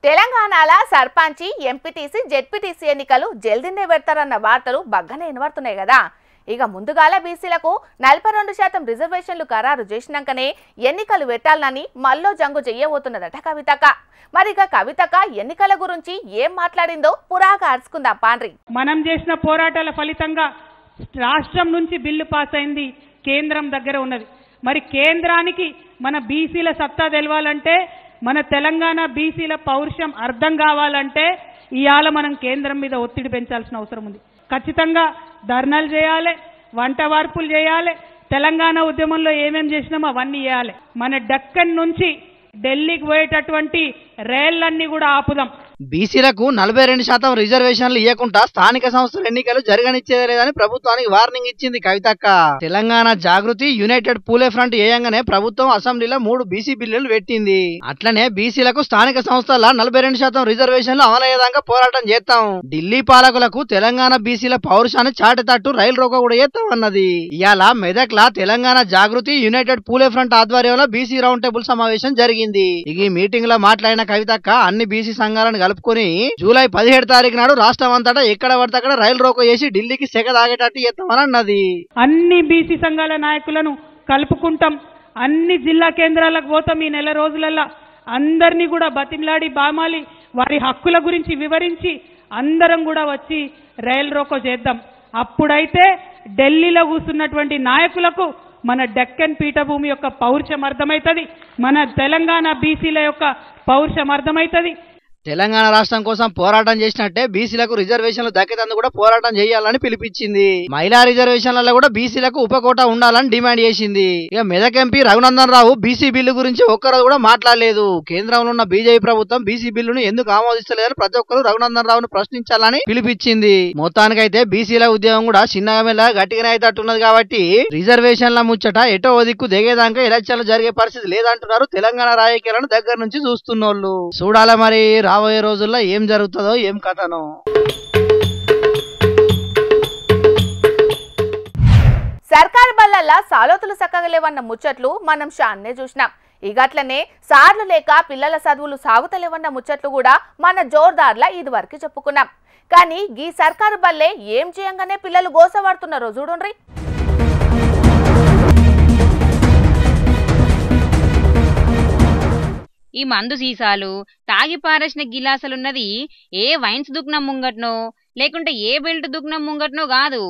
తెలంగాణలో సర్పంచి MPTC ZPTC ఎన్నికలు జల్దీనే పెడతారన్న వార్తలు బగ్గనే వినబడుతున్నాయి కదా. ఇక ముందుగాల బీసీలకు 42% రిజర్వేషన్లు ఖరారు చేసినాకనే ఎన్నికలు పెట్టాలని మల్లో జంగు చేయబోతున్నదట కవితక్క. మరిగా కవితక్క ఎన్నికల గురించి ఏం మాట్లాడిందో పురాగా అరుచుకుందాం పాండ్రి. మనం చేసిన పోరాటాల ఫలితంగా రాష్ట్రం నుంచి బిల్లు పాస్ అయింది, కేంద్రం దగ్గర ఉన్నది. మరి కేంద్రానికి మన బీసీల సత్తా తెలవాలంటే, మన తెలంగాణ బీసీల పౌరుషం అర్థం కావాలంటే ఇవాళ మనం కేంద్రం మీద ఒత్తిడి పెంచాల్సిన అవసరం ఉంది. ఖచ్చితంగా ధర్నాలు చేయాలి, వంట వార్పులు చేయాలి, తెలంగాణ ఉద్యమంలో ఏమేం చేసినామో అవన్నీ చేయాలి. మన డక్కన్ నుంచి ఢిల్లీకి పోయేటటువంటి రైళ్లన్నీ కూడా ఆపుదాం. బీసీలకు 42% రిజర్వేషన్లు ఇవ్వకుండా స్థానిక సంస్థల ఎన్నికలు జరగనిచ్చేదే లేదని ప్రభుత్వానికి వార్నింగ్ ఇచ్చింది కవితక్క. తెలంగాణ జాగృతి యునైటెడ్ పూలే ఫ్రంట్ ఏయంగానే ప్రభుత్వం అసెంబ్లీలో 3 బీసీ బిల్లులు పెట్టింది. అట్లనే బీసీలకు స్థానిక సంస్థల 42% రిజర్వేషన్లు అమలయ్యేదాకా పోరాటం చేస్తాం. ఢిల్లీ పాలకులకు తెలంగాణ బీసీల పౌరుషాన్ని చాటేటట్టు రైలు రోక కూడా చేస్తామన్నది. ఇవాళ మెదక్ల తెలంగాణ జాగృతి యునైటెడ్ పూలే ఫ్రంట్ ఆధ్వర్యంలో బీసీ రౌండ్ టేబుల్ సమావేశం జరిగింది. ఈ మీటింగ్ లో మాట్లాడిన కవితక్క అన్ని బీసీ సంఘాలను కలుపుకొని జూలై 17 తారీఖు నాడు రాష్ట్రం అంతటా ఎక్కడ పడితే అక్కడ రైలు రోకో చేసి ఢిల్లీకి సెగ తాగేటట్టు చేస్తామని అన్నది. అన్ని బీసీ సంఘాల నాయకులను కలుపుకుంటాం, అన్ని జిల్లా కేంద్రాలకు పోతాం. ఈ నెల రోజులలో అందరినీ కూడా బతిమలాడి బామాలి వారి హక్కుల గురించి వివరించి అందరం కూడా వచ్చి రైలు రోకో చేద్దాం. అప్పుడైతే ఢిల్లీలో కూర్చున్నటువంటి నాయకులకు మన డెక్కన్ పీఠభూమి యొక్క పౌరుషం అర్థమవుతుంది, మన తెలంగాణ బీసీల యొక్క పౌరుషం అర్థమవుతుంది. తెలంగాణ రాష్ట్రం కోసం పోరాటం చేసినట్టే బీసీలకు రిజర్వేషన్లు దక్కేందుకు కూడా పోరాటం చేయాలని పిలిపించింది. మహిళా రిజర్వేషన్లలో కూడా బీసీలకు ఉపకోట ఉండాలని డిమాండ్ చేసింది. ఇక Medak MP Raghunandan Rao BC bill గురించి ఒక్కరోజు కూడా మాట్లాడలేదు. కేంద్రంలో ఉన్న బీజేపీ ప్రభుత్వం బీసీ బిల్లును ఎందుకు ఆమోదిస్తలేదని ప్రతి ఒక్కరు రఘునందన్ రావును ప్రశ్నించాలని పిలిపించింది. మొత్తానికైతే బీసీల ఉద్యమం కూడా చిన్నగా మెల్ల గట్టిగానే అయితట్టున్నది కాబట్టి రిజర్వేషన్ల ముచ్చట ఎటో దిక్కు దిగేదాకా ఎలక్షన్లు జరిగే పరిస్థితి లేదంటున్నారు తెలంగాణ రాజకీయాలను దగ్గర నుంచి చూస్తున్నోళ్ళు. చూడాల మరి రాబోయే రోజుల్లో ఏం జరుగుతుందో ఏం కథనో. సర్కారు బళ్ళల్లా సాలోతులు సక్కగలేవన్న ముచ్చట్లు మనం షాన్నే చూసినాం. ఇగట్లనే సార్లు లేక పిల్లల చదువులు సాగుతలేవన్న ముచ్చట్లు కూడా మన జోర్దార్లా ఇది వరకు చెప్పుకున్నాం. కానీ ఈ సర్కారు బల్లే ఏం చేయంగానే పిల్లలు గోసపడుతున్నారో చూడండి. ఈ మందు సీసాలు, తాగి పారేసిన గిలాసులున్నది ఏ వైన్స్ దుగ్నం ముంగట్నో లేకుంటే ఏ బెల్ట్ దుగ్నం ముంగట్నో కాదు,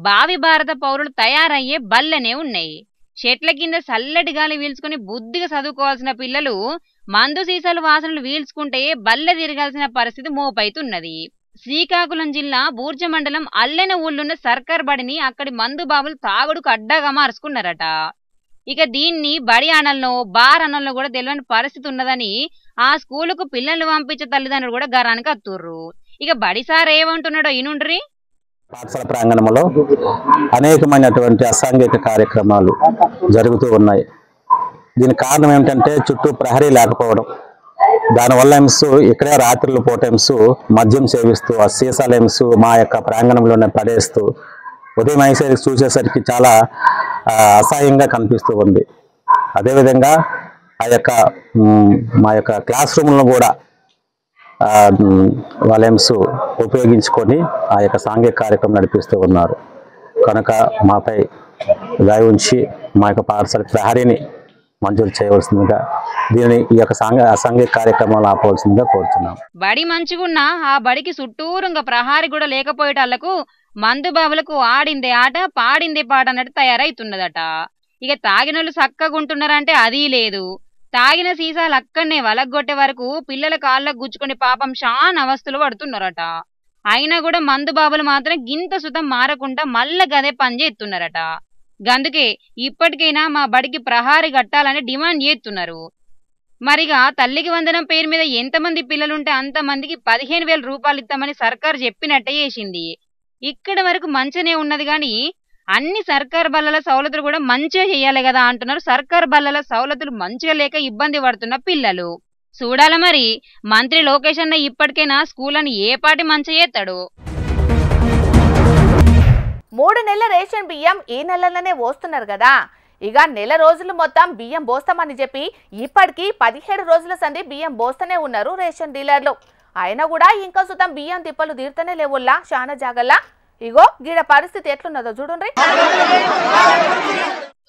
భావి భారత పౌరులు తయారయ్యే బల్లనే ఉన్నాయి. చెట్ల కింద చల్లటి గాలి వీల్చుకుని బుద్ధిగా చదువుకోవాల్సిన పిల్లలు మందు సీసాలు వాసనలు వీల్చుకుంటే బల్లె తిరగాల్సిన పరిస్థితి మోపైతున్నది. శ్రీకాకుళం జిల్లా బూర్జ మండలం అల్లెన ఊళ్ళున్న సర్కార్ బడిని అక్కడి మందు బాబులు తాగుడుకు అడ్డాగా మార్చుకున్నారట. ఇక దీన్ని బడి అనల్లో బార్ అనల్లో కూడా తెలియని పరిస్థితి ఉన్నదని ఆ స్కూలుకు పిల్లలు పంపించే తల్లిదండ్రులు కూడా గరానికి అత్తుర్రు. ఇక బడి సార్ ఏమంటున్నాడో ఇనుండ్రి. పాఠశాల ప్రాంగణంలో అనేకమైనటువంటి అసాంఘిక కార్యక్రమాలు జరుగుతూ ఉన్నాయి. దీనికి కారణం ఏమిటంటే చుట్టూ ప్రహరీ లేకపోవడం. దానివల్ల ఎమ్స్ ఇక్కడే రాత్రుల పూట ఎమ్స్ మద్యం సేవిస్తూ ఆ సీసాల ఎమ్స్ మా యొక్క ప్రాంగణంలోనే పడేస్తూ ఉదయం అయ్యేసరికి చూసేసరికి చాలా అసహ్యంగా కనిపిస్తూ ఉంది. అదేవిధంగా మా యొక్క క్లాస్ రూమ్లను కూడా వాళ్ళ ఎమ్స్ ఉపయోగించుకొని ఆ యొక్క సాంఘిక కార్యక్రమం నడిపిస్తూ ఉన్నారు. కనుక మాపై దయ ఉంచి మా యొక్క పాఠశాల ప్రహరీని మంజూరు చేయవలసిందిగా, దీనిని ఈ యొక్క అసాంఘిక కార్యక్రమాలు ఆపవలసిందిగా కోరుతున్నాం. బడి మంచిగున్నా ఆ బడికి చుట్టూరుగా ప్రహారీ కూడా లేకపోయేటాళ్లకు మందు బాబులకు ఆడిందే ఆట పాడిందే పాట అన్నట్టు తయారైతున్నదట. ఇక తాగినోళ్ళు చక్కగుంటున్నారంటే అది లేదు. తాగిన సీసాలు అక్కడనే వలగొట్టే వరకు పిల్లల కాళ్ళకు గుచ్చుకొని పాపం షాన్ అవస్థలు పడుతున్నారట. అయినా కూడా మందు బాబులు మాత్రం గింత సుతం మారకుండా మళ్ళా గదే పని చేస్తున్నారట. గందుకే ఇప్పటికైనా మా బడికి ప్రహారీ కట్టాలని డిమాండ్ చేస్తున్నారు. మరిగా తల్లికి వందనం పేరు మీద ఎంతమంది పిల్లలుంటే అంతమందికి 15,000 రూపాయలు ఇస్తామని సర్కారు చెప్పినట్టే చేసింది. ఇక్కడ వరకు మంచిగానే ఉన్నది కానీ అన్ని సర్కారు బల్లల సౌలతులు కూడా మంచిగా చేయాలి కదా అంటున్నారు. సర్కారు బల్లల సౌలతులు మంచిగా లేక ఇబ్బంది పడుతున్న పిల్లలు. చూడాల మరి మంత్రి లోకేష్ అన్న ఇప్పటికైనా స్కూల్ అని ఏ పాటి మంచిగా చేస్తాడు. 3 నెలల రేషన్ బియ్యం ఈ నెలలోనే వస్తున్నారు కదా. ఇక నెల రోజులు మొత్తం బియ్యం బోస్తామని చెప్పి ఇప్పటికీ 17 రోజుల సంది బియ్యం బోస్తనే ఉన్నారు రేషన్ డీలర్లు. అయినా కూడా ఇంకా సుతం బియ్యం తిప్పలు తీరుతనే లేవుల్లా చాలా జాగల్లా. ఇగో గీడ పరిస్థితి ఎట్లున్నదో చూడండి.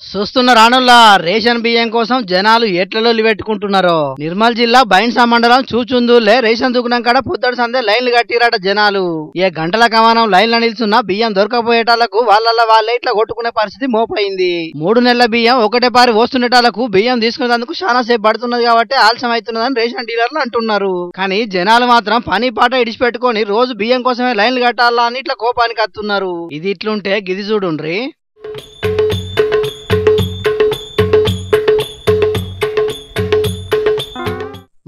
చూస్తున్న రానుల్లా రేషన్ బియ్యం కోసం జనాలు ఎట్లలో పెట్టుకుంటున్నారో. నిర్మల్ జిల్లా బైన్సా మండలం చూచుందులే రేషన్ దుకాణం కాడ పొద్దుడు సందే లైన్లు కట్టిరాట జనాలు. ఏ గంటల కమానం లైన్ల నిల్చున్నా బియ్యం దొరకపోయేటాళ్లకు వాళ్ళే ఇట్లా కొట్టుకునే పరిస్థితి మోపైంది. 3 నెలల బియ్యం ఒకటే పారి వస్తుండేటాళ్లకు బియ్యం తీసుకునేందుకు చాలా సేపు పడుతున్నది కాబట్టి ఆలస్యం అవుతున్నదని రేషన్ డీలర్లు అంటున్నారు. కానీ జనాలు మాత్రం పని పాట ఇడిచిపెట్టుకొని రోజు బియ్యం కోసమే లైన్లు కట్టాలా అని ఇట్లా కోపానికి వస్తున్నారు. ఇది ఇట్లుంటే గిది చూడుండ్రి.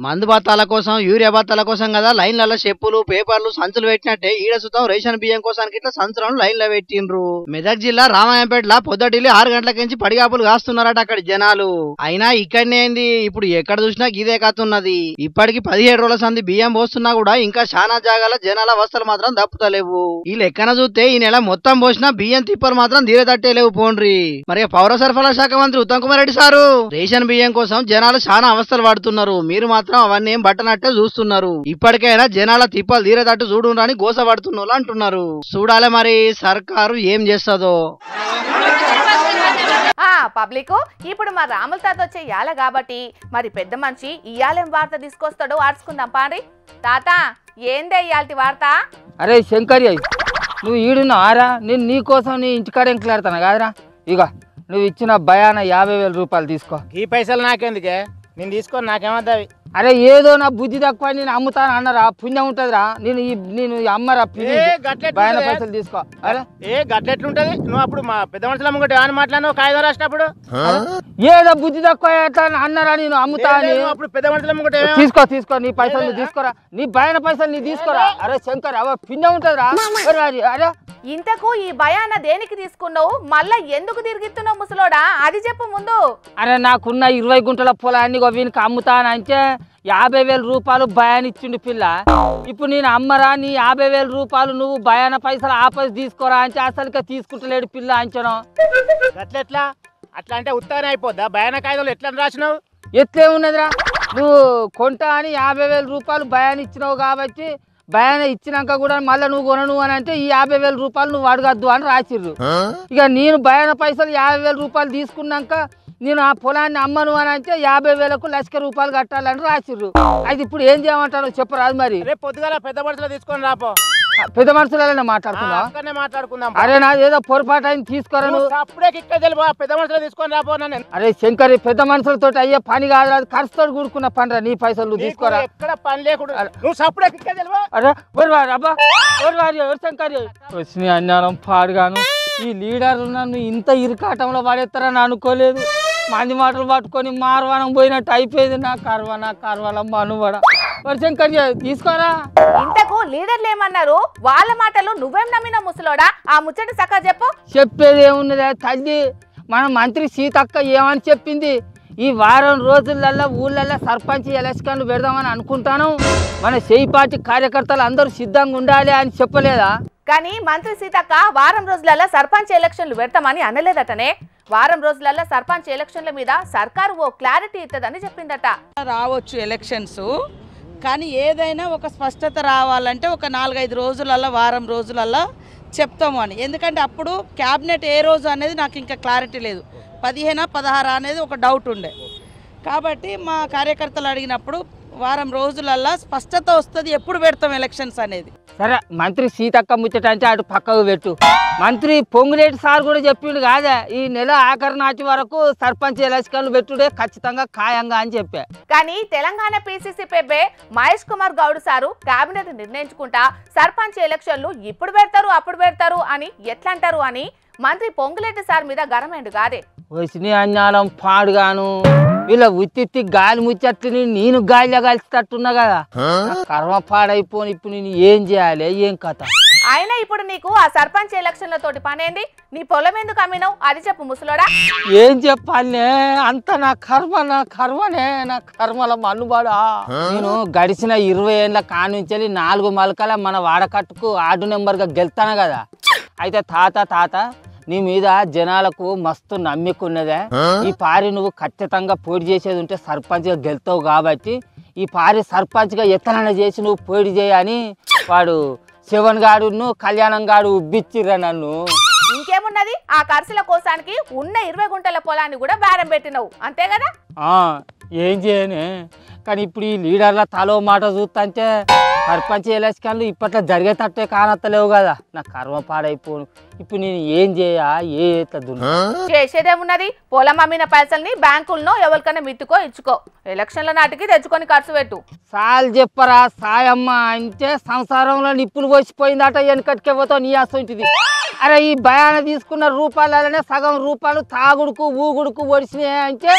మందు బత్తాల కోసం యూరియా బత్తాల కోసం కదా లైన్లలో చెప్పులు పేపర్లు సంచులు పెట్టినట్టే ఈడ సుతం రేషన్ బియ్యం కోసానికి ఇట్లా సంచులను లైన్లో పెట్టిండ్రు. మెదక్ జిల్లా రామాయంపేటలో పొద్దుటిల్లి 6 గంటలకించి పడిగాపులు కాస్తున్నారట అక్కడి జనాలు. అయినా ఇక్కడనే ఏంది ఇప్పుడు ఎక్కడ చూసినా గిదే కతున్నది. ఇప్పటికి 17 రోజుల సంది బియ్యం పోస్తున్నా కూడా ఇంకా చాలా జాగాల జనాల అవస్థలు మాత్రం దప్పుతలేవు. ఈ లెక్కన చూస్తే ఈ నెల మొత్తం పోసినా బియ్యం తిప్పలు మాత్రం తీరేతట్టే లేవు పోండ్రి. మరి పౌర సరఫరా శాఖ మంత్రి ఉత్తమ్ కుమార్ రెడ్డి సారు రేషన్ బియ్యం కోసం జనాలు చాలా అవస్థలు పడుతున్నారు. మీరు మాత్రం అవన్నీ ఏం బట్టనట్టే చూస్తున్నారు. ఇప్పటికైనా జనాల తిప్పలు తీరేటట్టు చూడుండ్రని గోసపడుతున్నారు అంటున్నారు. చూడాలి మరి సర్కారు ఏం చేస్తుందో. పబ్లిక్ ఇప్పుడు మా రాముల తాత వచ్చే ఇయాల కాబట్టి మరి పెద్ద మనిషి ఇయాలేం వార్త తీసుకొస్తాడో ఆర్చుకుందాం పారి. తాత ఏందే ఇయాల్టి వార్త? అరే శంకర్య, నువ్వు ఈడున్నావారా? నేను నీకోసం నీ ఇంటికాడ ఎంకలాడతాను కాదురా. ఇక నువ్వు ఇచ్చిన భయాన 50,000 రూపాయలు తీసుకో. ఈ పైసలు నాకెందుకే? నేను తీసుకొని నాకేమద్దావి? అరే ఏదో నా బుద్ధి తక్కువ నేను అమ్ముతాను అన్నరా, పుణ్యం ఉంటదిరా. నేను అమ్మరా భయాన పైసలు తీసుకో. అరే గట్లెట్లుంటది? నువ్వు అప్పుడు మా పెద్ద మనుషుల ముంగట ఏమని మాట్లాడినావు కాగితం రాసినప్పుడు? ఏదో బుద్ధి తక్కువ ఎట్లా అన్నరా, నేను అమ్ముతా అని. అప్పుడు పెద్ద మనుషుల ముంగట తీసుకో నీ పైసలు నువ్వు తీసుకోరా, నీ భయాన పైసలు నీ తీసుకోరా. అరే శంకర్ అవ పుణ్యం ఉంటదిరా. అరే ఇంతకు ఈ భయాన దేనికి తీసుకున్నావు? మళ్ళా ఎందుకు తిరిగిస్తున్నావు ముసలోడా? అది చెప్పు ముందు. అరే నాకున్న 20 గుంటల పొలాన్ని వీనికి అమ్ముతానంటే 50,000 రూపాయలు భయాన్ని ఇచ్చిండు పిల్ల. ఇప్పుడు నేను అమ్మరా, నీ 50,000 రూపాయలు నువ్వు భయాన పైసలు ఆపేసి తీసుకోరా అంటే అసలుగా తీసుకుంటలేడు పిల్ల అంచనా. అట్లా అట్లా అంటే ఉత్తానే అయిపోద్దా? భయాన కాగితాలు ఎట్లా రాసినావు? ఎట్లే ఉన్నదిరా, నువ్వు కొంటా అని 50,000 రూపాయలు భయాన్ని ఇచ్చినావు కాబట్టి భయాన ఇచ్చినాక కూడా మళ్ళీ నువ్వు కొనను అని అంటే ఈ 50,000 రూపాయలు నువ్వు అడగద్దు అని రాసిర్రు. ఇక నేను భయాన పైసలు 50,000 రూపాయలు తీసుకున్నాక నేను ఆ పొలాన్ని అమ్మను అని అంటే 50,000కు 1,00,000 రూపాయలు కట్టాలని రాసిర్రు. అయితే ఇప్పుడు ఏం చేయమంటావు చెప్పరాదు మరి. రేపు పొద్దుగాల పెద్ద మనుషులు తీసుకొని రాపో. పెద్ద మనుషులనే మాట్లాడుకుందాం. అరే నా ఏదో పొరపాటు అయింది తీసుకోరా. పెద్ద మనుషులు తీసుకొని రాపో. అరే శంకర్, పెద్ద మనుషులతో అయ్యే పని కాదు, అది ఖర్చుతో కూడుకున్న పనిరా. నీ పైసలు నువ్వు తీసుకోరా. ఎక్కడ పని లేకుండా నువ్వు సప్పుడే అరే అబ్బా శంకర్ వచ్చిన అన్నారం పాడుగాను. ఈ లీడర్ నన్ను ఇంత ఇరుకాటంలో పడేస్తారని అనుకోలేదు. మంది మాటలు పట్టుకొని మార్వానం పోయినట్టు అయిపోయింది. నా కర్వాల మనువడ శంకర్ తీసుకోరా. ఇంతకు లీడర్లు ఏమన్నారు? వాళ్ళ మాటలు నువ్వేం నమ్మినా ముసలోడా? ఆ ముచ్చట సక్క చెప్పు. చెప్పేది ఏమున్నదా తల్లి, మన మంత్రి సీతక్క ఏమని చెప్పింది? ఈ వారం రోజులల్లో ఊళ్ళల్లో సర్పంచ్ ఎలక్షన్లు పెడదామని అనుకుంటాను. మన చేయి పార్టీ కార్యకర్తలు అందరూ సిద్ధంగా ఉండాలి అని చెప్పలేదా? కానీ మంత్రి సీతక్క వారం రోజులలో సర్పంచ్ ఎలక్షన్లు పెడతామని అనలేదటనే. వారం రోజులలో సర్పంచ్ ఎలక్షన్ల మీద సర్కారు ఓ క్లారిటీ ఇస్తుందని చెప్పిందట. రావచ్చు ఎలక్షన్స్, కానీ ఏదైనా ఒక స్పష్టత రావాలంటే ఒక 4-5 రోజులల్లో వారం రోజులల్లో చెప్తాము అని. ఎందుకంటే అప్పుడు క్యాబినెట్ ఏ రోజు అనేది నాకు ఇంకా క్లారిటీ లేదు. 15-16 అనేది ఒక డౌట్ ఉండే. కాబట్టి మా కార్యకర్తలు అడిగినప్పుడు వారం రోజులల్లో స్పష్టత వస్తుంది ఎప్పుడు పెడతాం ఎలక్షన్స్ అనేది. సరే మంత్రి సీతక్క ముచ్చట అంటే అటు పక్కకు పెట్టు. మంత్రి పొంగులేటి సార్ కూడా చెప్పిండు కాదా, ఈ నెల ఆఖరి నాటి వరకు సర్పంచ్ ఎలక్షన్లు పెట్టుడే ఖచ్చితంగా ఖాయంగా అని చెప్పా. కానీ తెలంగాణ పిసిసి పెబ్బే మహేష్ కుమార్ గౌడ్ సారు కేబినెట్ నిర్ణయించుకుంటా సర్పంచ్ ఎలక్షన్లు ఇప్పుడు పెడతారు అప్పుడు పెడతారు అని ఎట్లా అంటారు అని మంత్రి పొంగులేటి సార్ మీద గరమైండు కాదే. వచ్చిన అన్నాలం పాడుగాను. వీళ్ళ ఉత్తి గాలి ముచ్చట్లు నేను గాలిలో కలిసినట్టున్నా కదా. కర్మ పాడైపోని ఇప్పుడు నేను ఏం చేయాలి, ఏం కథ? అయినా ఇప్పుడు నీకు ఆ సర్పంచ్ ఎలక్షన్లతోటి పనేంది? నీ పొలం ఎందుకు అమ్మినావు అది చెప్పు ముసలోడా. ఏం చెప్పాలనే, అంత నా కర్మనే నా కర్మల మన్నుబాడా. నేను గడిచిన 20 ఏళ్ళ కానుంచి 4 మలకల మన వాడకట్టుకు ఆర్డు నెంబర్గా గెలుతాను కదా. అయితే తాత నీ మీద జనాలకు మస్తు నమ్మికున్నదే. ఈ పారి నువ్వు ఖచ్చితంగా పోటీ చేసేది ఉంటే సర్పంచ్గా గెలుతావు కాబట్టి ఈ పారి సర్పంచ్గా ఎత్తనైనా చేసి నువ్వు పోటీ చేయని వాడు శివన్ గాడును కళ్యాణం గాడు ఉబ్బిచ్చిర్రా నన్ను. ఇంకేమున్నది, ఆ ఖర్చుల కోసానికి ఉన్న 20 గుంటల పొలాన్ని కూడా బేరం పెట్టినవు అంతే కదా. ఏం చేయనే, కానీ ఇప్పుడు ఈ లీడర్ల తలో మాట చూస్తుంటే సర్పంచ్ ఎలక్షన్లు ఇప్పట్లో జరిగేటట్టే కానత్తలేవు కదా. నా కర్మ పాడైపోను. ఇప్పుడు నేను ఏం చేసేదేమున్నది, పొలం అమ్మిన పైసల్ని బ్యాంకుల్లో ఎవరికైనా మిత్తుకో ఇచ్చుకో, ఎలక్షన్ల నాటికి తెచ్చుకొని ఖర్చు పెట్టు. సాల్ చెప్పరా సాయమ్మ అంటే సంసారంలో నిప్పులు పోసిపోయిందట. వెనకటికే పోతావు నీ అసంటిది. అరే ఈ భయాన తీసుకున్న రూపాయలనే సగం రూపాయలు తాగుడుకు ఊగుడుకు ఒడిసినాయి అంటే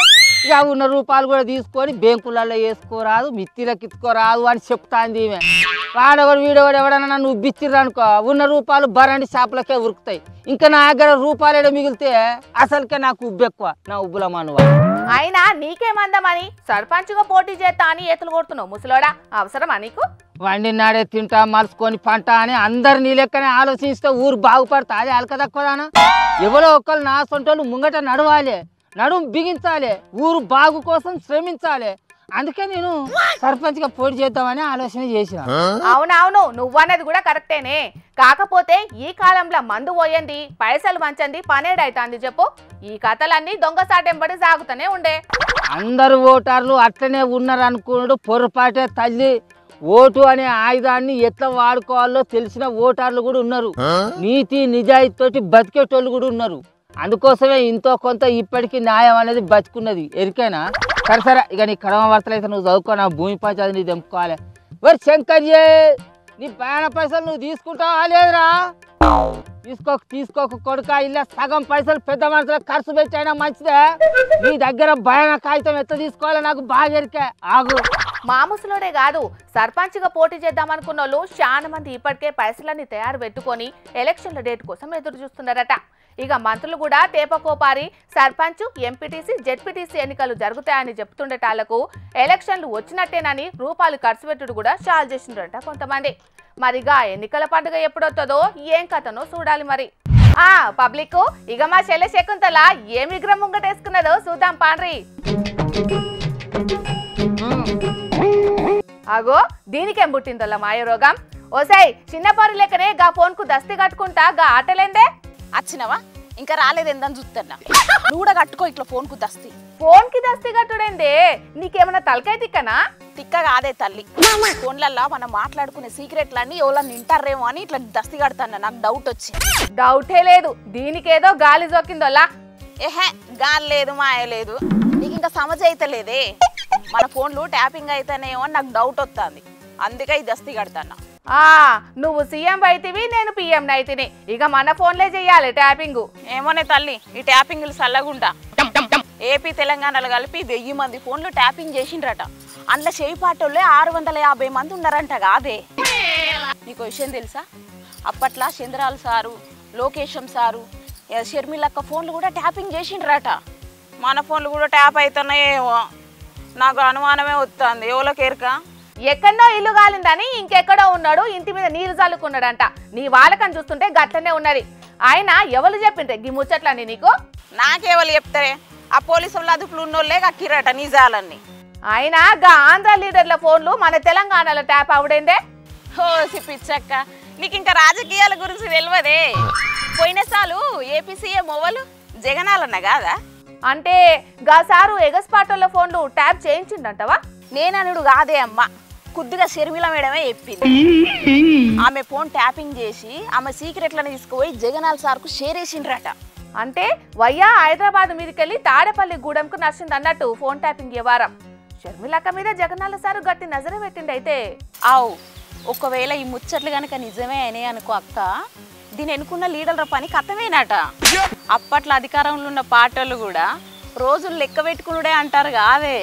ఇక ఉన్న రూపాయలు కూడా తీసుకొని బ్యాంకులలో వేసుకోరాదు, మిత్తిలకు ఇచ్చుకోరాదు అని చెప్తాంది ఈమె. వాడొకడు వీడొకడు ఎవడన్నా నన్ను ఉబ్బిచ్చిర్రు అనుకో, ఉన్న రూపాయలు బరండి షాపులకే ఉరుకుతాయి. ఇంకా నా దగ్గర రూపాయలు ఏదో మిగిలితే అసలుకే నాకు ఉబ్బెక్కువ, నా ఉబ్బుల మనువ. అయినా నీకేమందమని సర్పంచ్గా పోటీ చేస్తా అని ఏతులు కొడుతున్నావు ముసలోడా, అవసరమా నీకు? వండినాడే తింటా మలుసుకొని పంట అని అందరు నీ లెక్కనే ఆలోచిస్తే ఊరు బాగుపడతా. అది అలక తక్కువదానా? ఎవరో ఒకళ్ళు నా సొంటోళ్ళు ముంగట నడవాలి, నడుము బిగించాలి, ఊరు బాగు కోసం శ్రమించాలి. అందుకే నేను సర్పంచ్గా పోటీ చేద్దామని ఆలోచన చేసిన. అవునవును, నువ్వన్నది కూడా కరెక్టేనే. కాకపోతే ఈ కాలంలో మందు పోయండి, పైసలు మంచండి, పనేడైతుంది చెప్పు. ఈ కథలన్నీ దొంగసాటెంబడి సాగుతూనే ఉండే. అందరు ఓటర్లు అట్లనే ఉన్నారు అనుకున్నాడు పొరపాటే తల్లి. ఓటు అనే ఆయుధాన్ని ఎట్లా వాడుకోవాలో తెలిసిన ఓటర్లు కూడా ఉన్నారు. నీతి నిజాయితీతోటి బతికేటోళ్ళు కూడా ఉన్నారు. అందుకోసమే ఇంతో కొంత ఇప్పటికీ న్యాయం అనేది బతుకున్నది. ఎరికేనా? సరే ఇక నీ కడమ వార్తలు అయితే నువ్వు చదువుకో, నా భూమి పంచాయతీ నీ తెంపుకోవాలి. మరి శంకర్జీ నీ ప్రయాణ పైసలు నువ్వు తీసుకుంటావా లేదురా? తీసుకోక కొడుక, ఇలా సగం పైసలు పెద్ద మనుషులకు ఖర్చు పెట్టైనా మంచిదే. నీ దగ్గర భయాన కాగితం ఎట్లా తీసుకోవాలో నాకు బాగా ఎరికే. ఆగు. మా ముసలోడే కాదు, సర్పంచ్గా పోటీ చేద్దామనుకున్న వాళ్ళు చాలా మంది ఇప్పటికే పైసలన్నీ తయారు పెట్టుకొని ఎలక్షన్ల డేట్ కోసం ఎదురు చూస్తున్నారట. ఇక మంత్రులు కూడా తేపకోపారి సర్పంచ్, ఎంపీటీసీ, జెడ్పీటీసీ ఎన్నికలు జరుగుతాయని చెప్తుండేటాళ్లకు ఎలక్షన్లు వచ్చినట్టేనని రూపాయలు ఖర్చు పెట్టుడు కూడా చాలు చేసిండ్రట కొంతమంది. మరిగా ఎన్నికల పండుగ ఎప్పుడొస్తుందో ఏం కథనో చూడాలి మరి. పబ్లిక్ ఇక మా చెల్లె శకుంతల ఏం విగ్రహం ముంగటేసుకున్నదో చూద్దాం పాండ్రి. అగో దీనికేం పుట్టిందోలా మాయరోగం. ఓసై చిన్నపారి లెక్కనే గా ఫోన్ కు దస్తి కట్టుకుంటా గా ఆటలేందే. వచ్చినవా? ఇంకా రాలేదేందని చూస్తున్నా. నువ్వు కూడా కట్టుకో ఇట్లా ఫోన్ కు దస్తి. ఫోన్ కి దస్తి కట్టుడేందే? నీకేమన్నా తలకాయ తిక్కనా? తిక్క కాదే తల్లి, ఫోన్లల్లో మనం మాట్లాడుకునే సీక్రెట్లన్నీ ఎవరన్నా వింటారేమో అని ఇట్లా దస్తి కడతాను. నాకు డౌట్ వచ్చి. డౌటే లేదు, దీనికేదో గాలి జోకిందోలా. ఏహే గాలి లేదు, మాయ లేదు. నీకు ఇంకా సమజ్ అయితే లేదే. మన ఫోన్లు ట్యాపింగ్ అయితేనేమో నాకు డౌట్ వస్తుంది. అందుకే ఈ దస్తి కడతాను. నువ్వు సీఎం అయితేవి, నేను పిఎం అయితేనే. ఇక మన ఫోన్లే చెయ్యాలి ట్యాపింగ్. ఏమోనే తల్లి, ఈ ట్యాపింగ్లు చల్లగుంటా. ఏపీ తెలంగాణలో కలిపి 1000 మంది ఫోన్లు ట్యాపింగ్ చేసిండ్రట. అందులో చేయి పాటోళ్ళే 650 మంది ఉన్నారంట. కాదే, నీకు విషయం తెలుసా? అప్పట్లో చంద్రాలు సారు, లోకేశం సారు, షర్మిలక్క ఫోన్లు కూడా ట్యాపింగ్ చేసిండ్రట. మన ఫోన్లు కూడా ట్యాప్ అవుతున్నాయేమో, నాకు అనుమానమే వస్తుంది. ఎవరికేరక ఎక్కడో ఇల్లు కాలిందని ఇంకెక్కడో ఉన్నాడు, ఇంటి మీద నీరు చల్లుకున్నాడంట. నీ వాళ్ళకని చూస్తుంటే గట్లనే ఉన్నది. ఆయన ఎవరు చెప్పింటే గీ ముచ్చట్లని నీకు? నాకెవరు చెప్తారే? ఆ పోలీసు వాళ్ళు అదుపులు ఉన్నోళ్ళే కక్కిరట నిజాలన్నీ. ఆయన గా ఆంధ్ర లీడర్ల ఫోన్లు మన తెలంగాణలో ట్యాప్ అవుడేందే. హోసి పిచ్చక్క, నీకు ఇంకా రాజకీయాల గురించి తెలియదే. పోయినసార్లు ఏపీ సీఎం ఓవలు జగనాలన్న కాదా? అంటే గా సారు ఎగస్పాటోళ్ళ ఫోన్లు ట్యాప్ చేయించిండంటవా? నేననుడు కాదే అమ్మ, కొద్దిగా షర్మిల మేడమే చెప్పింది. ఆమె ఫోన్ ట్యాపింగ్ చేసి ఆమె సీక్రెట్లను తీసుకుపోయి జగనాల్ సార్కు షేర్ వేసిండ్రట. అంటే వయ్యా హైదరాబాద్ మీదకెళ్ళి తాడేపల్లి గూడెంకు నచ్చింది అన్నట్టు ఫోన్ ట్యాపింగ్ వ్యవహారం. షర్మిలక్క మీద జగనాల సారు గట్టి నజరే పెట్టిండైతే. ఆవు, ఒకవేళ ఈ ముచ్చట్లు గనక నిజమే అనే అనుకో అక్క, దీని ఎన్నుకున్న లీడర్ల పని కథమేనట. అప్పట్లో అధికారంలో ఉన్న పార్టీలు కూడా రోజులు లెక్క పెట్టుకునుడే అంటారు కాదే.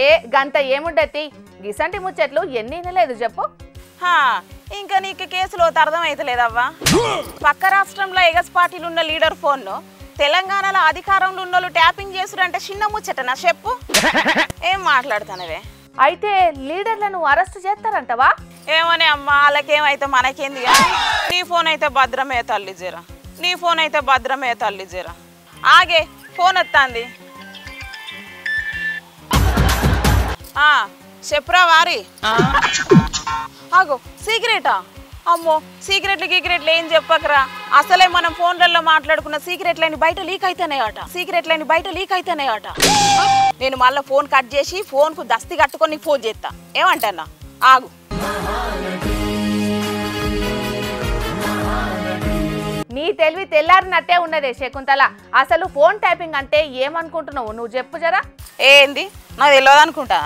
ఏ గంత ఏముండతి, గిసంటి ముచ్చట్లు ఎన్ని లేదు చెప్పు. ఇంకా నీకు కేసులో అర్థం అయితలేదవ్వా. పక్క రాష్ట్రంలో ఎగస్ పార్టీలు ఉన్న లీడర్ ఫోన్ను తెలంగాణలో అధికారంలో ఉన్న వాళ్ళు ట్యాపింగ్ చేసుడంటే చిన్న ముచ్చటనా చెప్పు? ఏం మాట్లాడుతానవే? అయితే లీడర్లను అరెస్ట్ చేస్తారంటవా? ఏమోనే అమ్మ, వాళ్ళకేమైతే మనకేంది. నీ ఫోన్ అయితే భద్రమే తల్లి. జరా నీ ఫోన్ అయితే భద్రమే తల్లి జరా ఆగే ఫోన్ వస్తుంది చెప్పురా వారి ఆగో సీక్రెటా అమ్మో సీక్రెట్లు ఏం చెప్పకరా అసలే మనం ఫోన్లలో మాట్లాడుకున్న సీక్రెట్లని బయట లీక్ అయితేనేయట నేను మళ్ళీ ఫోన్ కట్ చేసి ఫోన్కు దస్తి కట్టుకొని ఫోన్ చేస్తా ఏమంటన్నా ఆగు నీ తెలివి తెల్లారినట్టే ఉన్నదే శకుంతల అసలు ఫోన్ టైపింగ్ అంటే ఏమనుకుంటున్నావు నువ్వు చెప్పు జరా ఏంది నాకు తెలియదు అనుకుంటా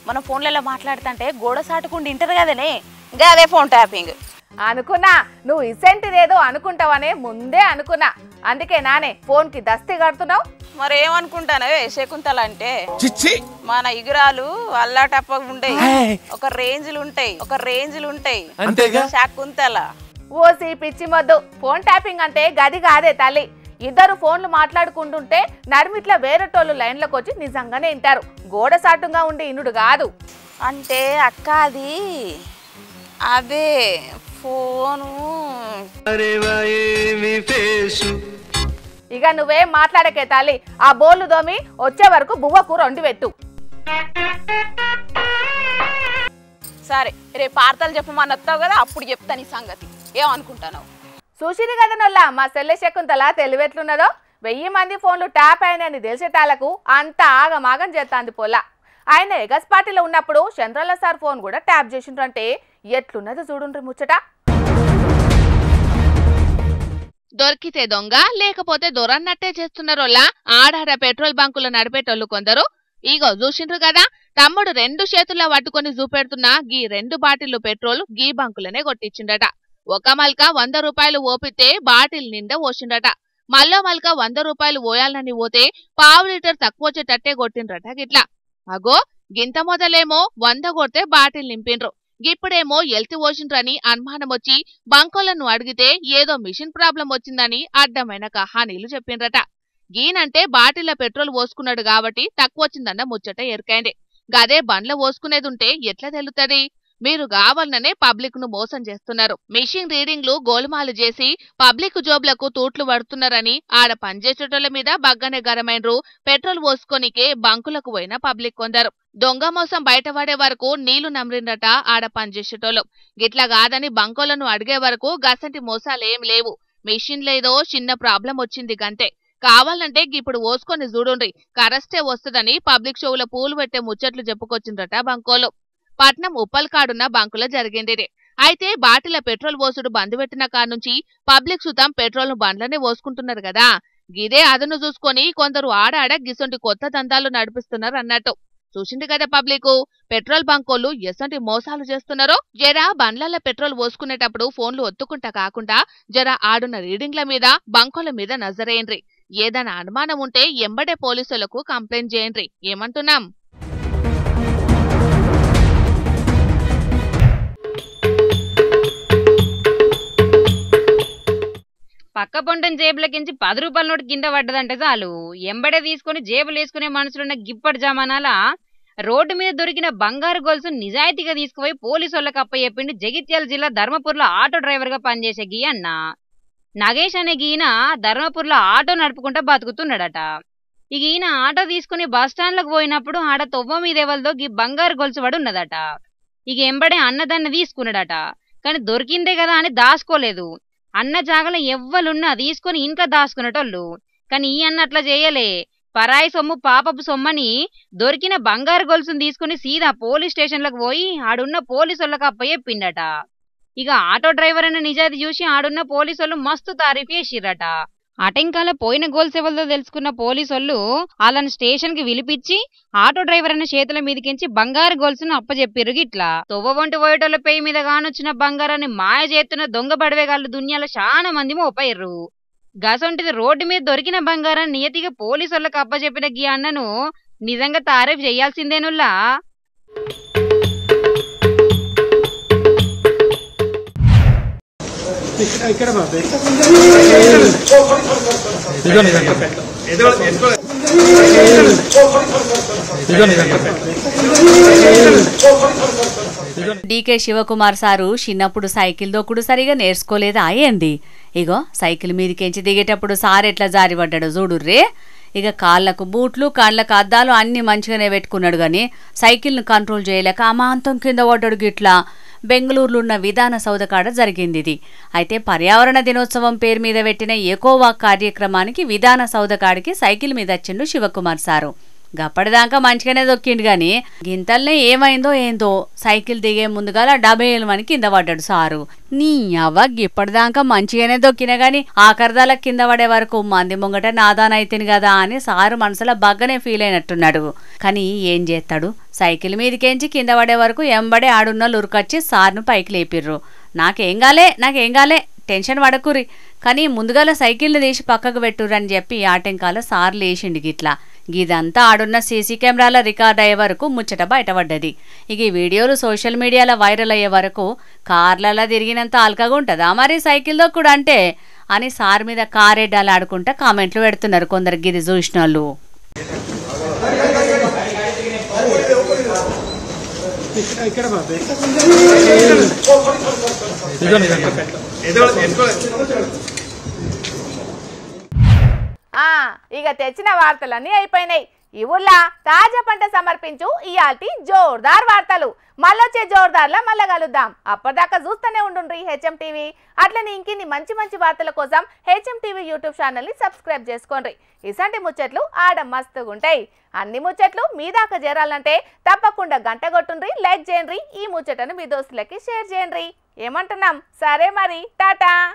మనం ఫోన్లలో మాట్లాడుతుంటే గోడ సాటుకుండి ఇంటరు కదనే ఇంకా అదే ఫోన్ ట్యాపింగ్ అనుకున్నా నువ్వు ఇసెంటిదేదో అనుకుంటావనే ముందే అనుకున్నా అందుకే నానే ఫోన్ కి దస్తి కడుతున్నావు మరి ఏమనుకుంటానవే శకుంతల అంటే మన ఇగురాలు అల్లాటప్ప ఉంటాయి ఒక రేంజ్లు ఉంటాయి శకుంతల ఓసి పిచ్చి మొద్దు ఫోన్ ట్యాపింగ్ అంటే గది కాదే తల్లి ఇద్దరు ఫోన్లు మాట్లాడుకుంటుంటే నడిమిట్లా వేరేటోళ్ళు లైన్లోకి వచ్చి నిజంగానే వింటారు గోడ సాటుగా ఉండి ఇనుడు కాదు అంటే అక్క అదే ఫోను ఇక నువ్వేం మాట్లాడకే తల్లి ఆ బోర్లు దోమి వచ్చే వరకు బువ్వకు 2 పెట్టు సరే రేపు వార్తలు చెప్పమని వస్తావు కదా అప్పుడు చెప్తా నీ సంగతి ఏమనుకుంటాను చూసిరు కదా నొల్లా మా సెల్లె శకుంతల తెలివెట్లున్నదో 1000 మంది ఫోన్లు ట్యాప్ అయినని తెలిసేటాలకు అంత ఆగమాగం చేస్తాంది పొల్ల ఆయన ఎగస్ పార్టీలో ఉన్నప్పుడు చంద్రల సార్ ఫోన్ కూడా ట్యాప్ చేసిండ్రంటే ఎట్లున్నది చూడుండ్రి ముచ్చట దొరికితే దొంగ లేకపోతే దొరన్నట్టే చేస్తున్నారోలా ఆడాడ పెట్రోల్ బంకులు నడిపేటోళ్ళు కొందరు ఇగో చూసిండ్రు కదా తమ్ముడు 2 చేతుల్లో పట్టుకొని చూపెడుతున్న గీ 2 బాటిళ్లు పెట్రోల్ గీ బంకులనే కొట్టించిండట ఒక మల్క 100 రూపాయలు ఓపితే బాటిల్ నిండా పోసిండట మళ్ళా మల్క 100 రూపాయలు పోయాలని పోతే 1/2 లీటర్ తక్కువ వచ్చేటట్టే కొట్టిండ్రట గిట్లా అగో గింత మొదలేమో 100 కొడితే బాటిల్ నింపిండ్రు గిప్పుడేమో ఎల్తి పోసిండ్రని అనుమానం వచ్చి బంకోలను అడిగితే ఏదో మిషన్ ప్రాబ్లం వచ్చిందని అడ్డమైన కహానీలు చెప్పిండ్రట గీనంటే బాటిల్ల పెట్రోల్ పోసుకున్నాడు కాబట్టి తక్కువ వచ్చిందన్న ముచ్చట ఎరికైంది గదే బండ్ల పోసుకునేదుంటే ఎట్లా తెలుస్తుంది మీరు కావాలనే పబ్లిక్ ను మోసం చేస్తున్నారు మిషన్ రీడింగ్లు గోల్మాలు చేసి పబ్లిక్ జోబ్లకు తూట్లు పడుతున్నారని ఆడ పనిచేసేటోళ్ల మీద బగ్గనే గరమైనరు పెట్రోల్ పోసుకొనికే బంకులకు పోయిన పబ్లిక్ కొందరు దొంగ మోసం బయటపడే వరకు నీళ్లు నమ్రిండట ఆడ పనిచేసేటోళ్ళు గిట్లా కాదని బంకులను అడిగే వరకు గసంటి మోసాలేం లేవు మిషన్ లేదో చిన్న ప్రాబ్లం వచ్చింది గంతే కావాలంటే ఇప్పుడు పోసుకొని చూడుండ్రి కరస్టే వస్తుందని పబ్లిక్ షోవుల పూలు పెట్టే ముచ్చట్లు చెప్పుకొచ్చిండ్రట బంకోలు పట్నం ఉప్పల్కాడున్న బంకులో జరిగింది అయితే బాటిల పెట్రోల్ పోసుడు బంద్ పెట్టిన కానుంచి పబ్లిక్ సుతం పెట్రోల్ ను బండ్లనే పోసుకుంటున్నారు కదా గిదే అదను చూసుకొని కొందరు ఆడాడ గిసొంటి కొత్త దందాలు నడిపిస్తున్నారు అన్నట్టు చూసింది కదా పబ్లిక్ పెట్రోల్ బంకోళ్ళు ఎసంటి మోసాలు చేస్తున్నారో జరా బండ్ల పెట్రోల్ పోసుకునేటప్పుడు ఫోన్లు ఒత్తుకుంటా కాకుండా జరా ఆడున్న రీడింగ్ల మీద బంకోల మీద నజరేయండ్రి ఏదైనా అనుమానం ఉంటే ఎంబడే పోలీసులకు కంప్లైంట్ చేయండ్రి ఏమంటున్నాం పక్క పొంటని జేబులకించి 10 రూపాయల నోటు కింద పడ్డదంటే చాలు ఎంబడే తీసుకుని జేబులు వేసుకునే మనుషులున్న గిప్పటి జమానాల రోడ్డు మీద దొరికిన బంగారు గొలుసు నిజాయితీగా తీసుకుపోయి పోలీసు వాళ్ళకి అప్పచెప్పిండి జగిత్యాల జిల్లా ధర్మపూర్లో ఆటో డ్రైవర్ గా పనిచేసే గీ అన్న నగేష్ అనే గీన ధర్మపూర్లో ఆటో నడుపుకుంటా బతుకుతున్నాడట ఇక ఈయన ఆటో తీసుకుని బస్టాండ్లకు పోయినప్పుడు ఆడ తొవ్వ మీద ఎవరిదో గీ బంగారు గొలుసు పడి ఉన్నదట ఇక ఎంబడే అన్నదాన్ని తీసుకున్నాడట కానీ దొరికిందే కదా అని దాచుకోలేదు అన్న జాగలో ఎవ్వలున్నా తీసుకుని ఇంట్లో దాచుకునేటోళ్ళు కానీ ఈ అన్న అట్లా చేయలే పరాయి సొమ్ము పాపపు సొమ్మని దొరికిన బంగారు గొలుసును తీసుకుని సీదా పోలీస్ స్టేషన్లకు పోయి ఆడున్న పోలీసులకు అప్పచెప్పిండట ఇక ఆటో డ్రైవర్ అన్న నిజాయితీ చూసి ఆడున్న పోలీసులు మస్తు తారీఫ్ చేసిర్రట అటెంకాల పోయిన గోల్స్ ఎవరిదో తెలుసుకున్న పోలీసులు వాళ్ళని స్టేషన్ కి విలిపించి ఆటో డ్రైవర్ అన్న చేతుల మీదకించి బంగారు గొలుసును అప్పచెప్పిరు గిట్లా తొవ్వ వంటి పోయేటోళ్ళ పేయి మీద కానొచ్చిన బంగారాన్ని మాయ చేస్తున్న దొంగ బడవేగాళ్ళు దునియాలో చాలా మంది మోపయ్యరు గసొంటిది రోడ్డు మీద దొరికిన బంగారాన్ని నియతిగా పోలీసులకు అప్పచెప్పిన గీ అన్నను నిజంగా తారీఫ్ చేయాల్సిందేనుల్లా డీకే శివకుమార్ సారు చిన్నప్పుడు సైకిల్ దొక్కుడు సరిగా నేర్చుకోలేదా ఏంది? ఇగో సైకిల్ మీదకించి దిగేటప్పుడు సార్ ఎట్లా జారిపడ్డాడు చూడుర్రే. ఇక కాళ్ళకు బూట్లు కాళ్ళకు అద్దాలు అన్ని మంచిగానే పెట్టుకున్నాడు గాని సైకిల్ను కంట్రోల్ చేయలేక అమాంతం కింద పడ్డాడు. గిట్లా బెంగళూరులో ఉన్న విధాన సౌధ కాడ జరిగింది ఇది. అయితే పర్యావరణ దినోత్సవం పేరు మీద పెట్టిన ఎకోవాక్ కార్యక్రమానికి విధాన సౌధ కాడికి సైకిల్ మీద వచ్చిండు శివకుమార్ సారు. గప్పటిదాకా మంచిగానే దొక్కిండు గాని గింతల్నే ఏమైందో ఏందో సైకిల్ దిగే ముందుగా డబేలు కింద పడ్డాడు సారు. నీ అవ్వ ఇప్పటిదాకా మంచిగానే దొక్కినా గాని ఆఖరిదాల కింద పడే వరకు మంది ముంగట నాదానైతిని కదా అని సారు మనసులో బాగానే ఫీల్ అయినట్టున్నాడు. కానీ ఏం చేస్తాడు, సైకిల్ మీదకేంచి కింద పడే వరకు ఎంబడే ఆడున్న ఉరుకొచ్చి సార్ను పైకి లేపిర్రు. నాకేం గాలే టెన్షన్ పడకురి, కానీ ముందుగాల సైకిల్ని తీసి పక్కకు పెట్టుర్రని చెప్పి ఆటంకాల సార్ లేచిండు. గిట్లా గిదంతా ఆడున్న సీసీ కెమెరాల రికార్డ్ అయ్యే వరకు ముచ్చట బయటపడ్డది. ఇక ఈ వీడియోలు సోషల్ మీడియాలో వైరల్ అయ్యే వరకు కార్లలో తిరిగినంత అల్కగా ఉంటుందా మరి సైకిల్ దొక్కుడు అంటే అని సార్ మీద కారెడ్డాలు ఆడుకుంటా కామెంట్లు పెడుతున్నారు కొందరు గిది చూసిన వాళ్ళు. ఇక తెచ్చిన వార్తలన్నీ అయిపోయినాయి. ఈ ఊళ్ళో తాజా పంట సమర్పించు ఇయాల్టి జోర్దార్ వార్తలు. మళ్ళొచ్చే జోర్దార్లా మళ్ళా కలుద్దాం. అప్పటిదాకా చూస్తూనే ఉండుండ్రి హెచ్ఎం టీవీ. అట్లనే ఇంకిన్ని మంచి మంచి వార్తల కోసం హెచ్ఎం టీవీ యూట్యూబ్ ఛానల్ని సబ్స్క్రైబ్ చేసుకోండి. ఇసంటి ముచ్చట్లు ఆడ మస్తుగుంటాయి. అన్ని ముచ్చట్లు మీ దాకా చేరాలంటే తప్పకుండా గంట కొట్టుండ్రి, లైక్ చేయండి, ఈ ముచ్చటను మీ దోస్తులకి షేర్ చేయండి. ఏమంటున్నాం? సరే మరి, టాటా.